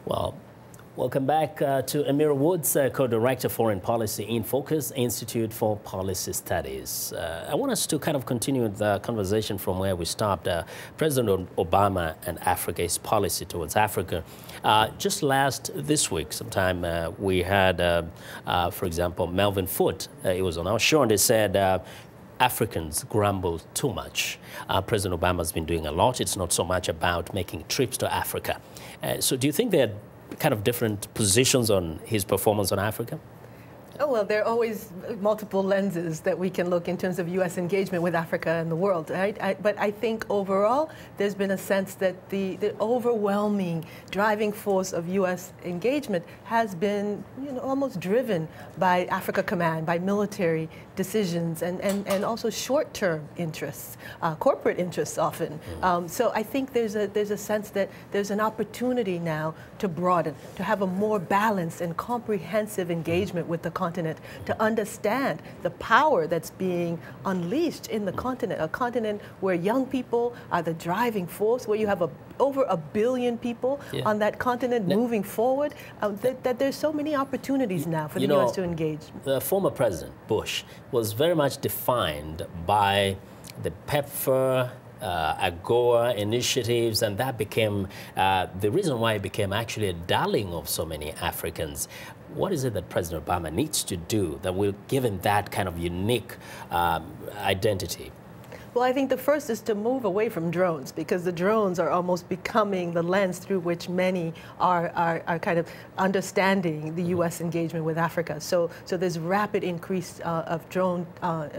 Well, welcome back to Emira Woods, co-director Foreign Policy in Focus, Institute for Policy Studies. I want us to kind of continue the conversation from where we stopped. President Obama and Africa, his policy towards Africa. Just this week, sometime, we had, for example, Melvin Foote. He was on our show and they said, Africans grumble too much. President Obama's been doing a lot. It's not so much about making trips to Africa. So do you think there are kind of different positions on his performance on Africa? Oh, well, there are always multiple lenses that we can look in terms of U.S. engagement with Africa and the world, right? But I think overall, there's been a sense that the overwhelming driving force of U.S. engagement has been, almost driven by Africa Command, by military decisions, and also short-term interests, corporate interests often. So I think there's a sense that there's an opportunity now to broaden, to have a more balanced and comprehensive engagement with the continent, to understand the power that's being unleashed in the continent, a continent where young people are the driving force, where you have over 1 billion people on that continent moving forward, that there's so many opportunities now for the U.S. to engage. The former President Bush was very much defined by the PEPFAR, AGOA initiatives, and that became the reason why it became actually a darling of so many Africans. What is it that President Obama needs to do that will give him that kind of unique identity? Well, I think the first is to move away from drones, because the drones are almost becoming the lens through which many are kind of understanding the U.S. engagement with Africa. So there's rapid increase of drone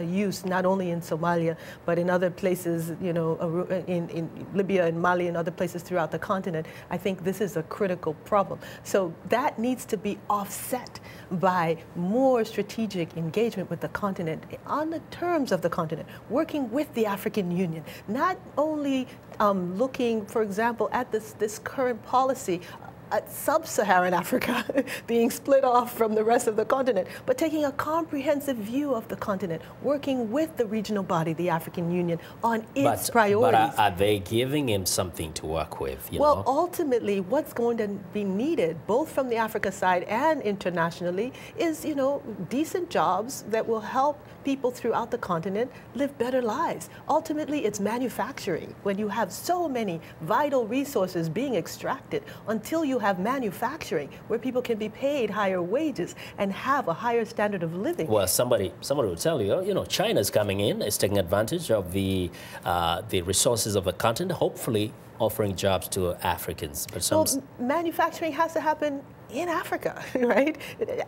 use, not only in Somalia, but in other places, in Libya and Mali and other places throughout the continent. I think this is a critical problem. So that needs to be offset by more strategic engagement with the continent on the terms of the continent, working with the African Union, not only looking, for example, at this current policy at sub-Saharan Africa being split off from the rest of the continent, but taking a comprehensive view of the continent, working with the regional body, the African Union, on its priorities. But are they giving him something to work with? Well, ultimately, what's going to be needed, both from the Africa side and internationally, is, decent jobs that will help people throughout the continent live better lives. Ultimately, it's manufacturing. When you have so many vital resources being extracted, until you have manufacturing where people can be paid higher wages and have a higher standard of living. Well, somebody will tell you, China's coming in, is taking advantage of the resources of the continent, hopefully offering jobs to Africans. But manufacturing has to happen in Africa, right?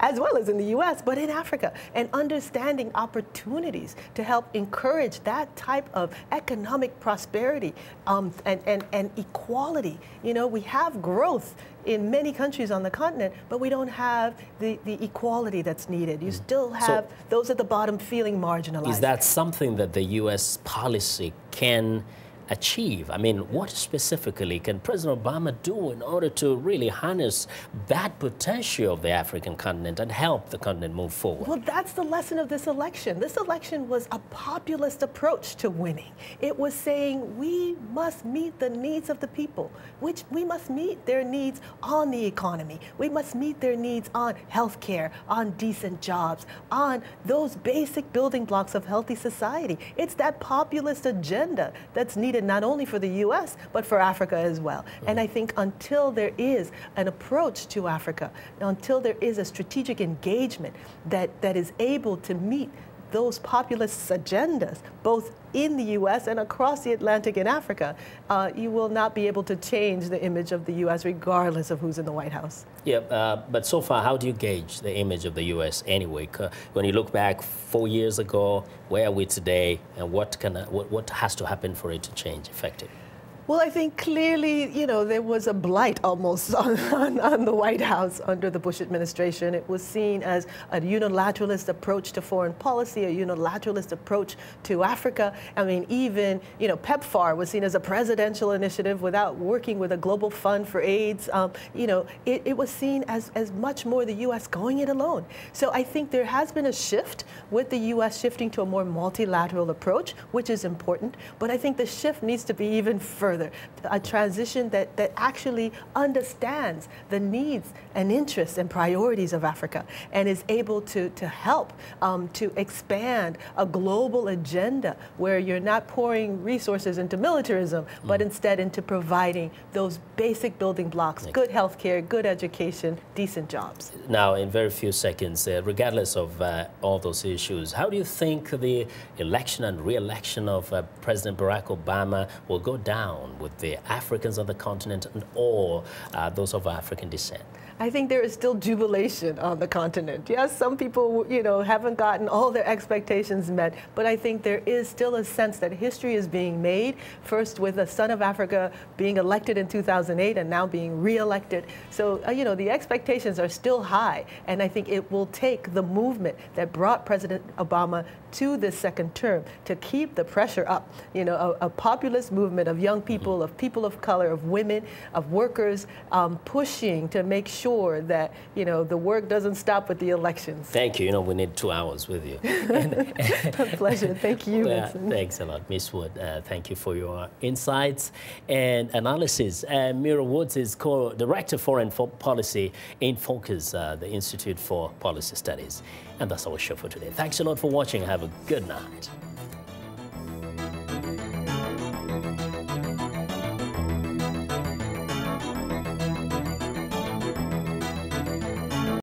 As well as in the U.S., but in Africa, and understanding opportunities to help encourage that type of economic prosperity and equality. We have growth in many countries on the continent, but we don't have the equality that's needed. You still have those at the bottom feeling marginalized. Is that something that the U.S. policy can achieve? I mean, what specifically can President Obama do in order to really harness that potential of the African continent and help the continent move forward? Well, that's the lesson of this election. This election was a populist approach to winning. It was saying we must meet the needs of the people, which we must meet their needs on the economy. We must meet their needs on health care, on decent jobs, on those basic building blocks of healthy society. It's that populist agenda that's needed not only for the U.S., but for Africa as well. And I think until there is an approach to Africa, until there is a strategic engagement that is able to meet those populist agendas, both in the U.S. and across the Atlantic in Africa, you will not be able to change the image of the U.S. regardless of who's in the White House. Yeah, but so far, how do you gauge the image of the U.S. anyway? When you look back 4 years ago, where are we today, and what has to happen for it to change effectively? Well, I think clearly, there was a blight almost on the White House under the Bush administration. It was seen as a unilateralist approach to foreign policy, a unilateralist approach to Africa. I mean, even, PEPFAR was seen as a presidential initiative without working with a global fund for AIDS. It was seen as much more the U.S. going it alone. So I think there has been a shift with the U.S. shifting to a more multilateral approach, which is important. But I think the shift needs to be even further. together, a transition that actually understands the needs and interests and priorities of Africa and is able to help to expand a global agenda where you're not pouring resources into militarism, but instead into providing those basic building blocks, good health care, good education, decent jobs. Now, in very few seconds, regardless of all those issues, how do you think the election and re-election of President Barack Obama will go down with the Africans on the continent and all those of African descent? I think there is still jubilation on the continent. Yes, some people, haven't gotten all their expectations met, but I think there is still a sense that history is being made, first with a son of Africa being elected in 2008 and now being re-elected. So, the expectations are still high, and I think it will take the movement that brought President Obama to this second term to keep the pressure up. A populist movement of young people, of people of color, of women, of workers, pushing to make sure that, the work doesn't stop with the elections. Thank you. We need 2 hours with you. A pleasure. Thank you, Vincent. Thanks a lot, Ms. Wood. Thank you for your insights and analysis. Emira Woods is co-director Foreign Policy in Focus, the Institute for Policy Studies. And that's our show for today. Thanks a lot for watching. Have a good night.